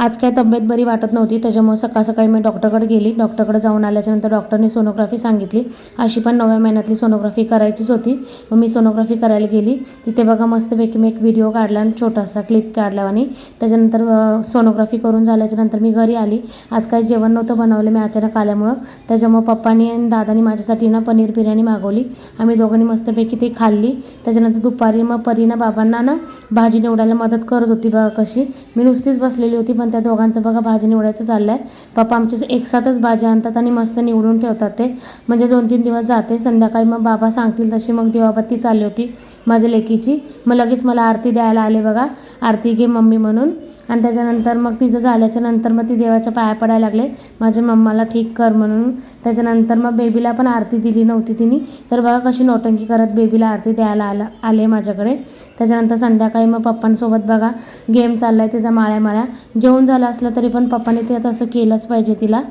आज काही तब्येत बरी वाटत नव्हती, त्याच्यामुळे सकाळ सकाळी मी डॉक्टरकडे गेली. डॉक्टरकडे जाऊन आल्याच्यानंतर डॉक्टरने सोनोग्राफी सांगितली. अशी पण 9व्या महिन्यातली सोनोग्राफी करायचीच होती. मग मी सोनोग्राफी करायला गेली. तिथे बघा मस्तपैकी मी एक व्हिडिओ काढला आणि छोटासा क्लिप काढला आणि त्याच्यानंतर सोनोग्राफी करून झाल्याच्यानंतर मी घरी आली. आज काही जेवण नव्हतं बनवलं मी अचानक आल्यामुळं, त्याच्यामुळे पप्पानी आणि दादानी माझ्यासाठी ना पनीर बिर्याणी मागवली. आम्ही दोघांनी मस्तपैकी ती खाल्ली. त्याच्यानंतर दुपारी मग परीना बाबांना ना भाजी निवडायला मदत करत होती बघा कशी. मी नुसतीच बसलेली होती, पण त्या दोघांचं बघा भाजी निवडायचं चाललं आहे. पप्पा आमचे एकसाथच भाजी आणतात आणि मस्त निवडून ठेवतात ते, म्हणजे 2-3 दिवस जाते. संध्याकाळी मग बाबा सांगतील तशी मग दिवाबत्ती चालली होती माझ्या लेकीची. मग लगेच मला आरती द्यायला आले बघा, आरती घे मम्मी म्हणून. आणि त्याच्यानंतर मग तिचं झाल्याच्यानंतर मग ती देवाच्या पाया पडायला लागले माझ्या मम्माला ठीक कर म्हणून. त्याच्यानंतर मग बेबीला पण आरती दिली नव्हती तिने, तर बघा कशी नौटंकी करत बेबीला आरती द्यायला आले माझ्याकडे. त्याच्यानंतर संध्याकाळी मग पप्पांसोबत बघा गेम चालला आहे तिचा माळ्या. जेवण झालं असलं तरी पण पप्पाने ते तसं केलंच पाहिजे तिला.